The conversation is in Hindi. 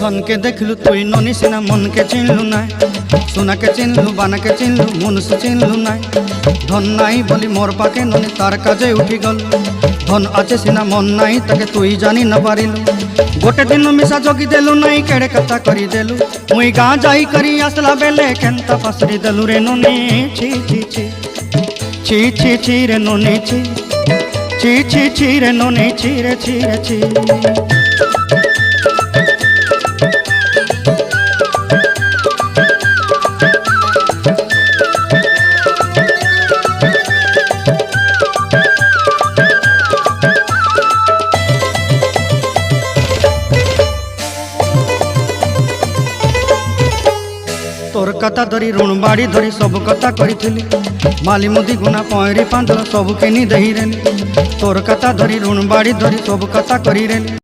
धन के देखलु तुई ननी सिना मन के चिन्हलु ना सोना के चिन्हलु बाना के चिन्हलु मनुष्य चिन्हलु ना धन नाई बोली मोर पाके ननी तार काजे उठी गल धन आचे सिना मन नाई ताके तुई जानी न पारिलु गोटे दिन मिसा जगी देलु नाई केड़े कथा करी देलु मुई गाँ जाई करी आसला बेले केंता फासरी देलु रे ननी छी छी छी छी छी छी रे ननी छी छी छी छी रे ननी छी रे छी रे छी। तोर कथा धरी ऋण बाड़ी धरी सब कथा करी माली मुदी गुना पहरी पांदर सब किनी दही रेली तोर कथा धरी ऋण बाड़ी धरी सब कथा करी रेली।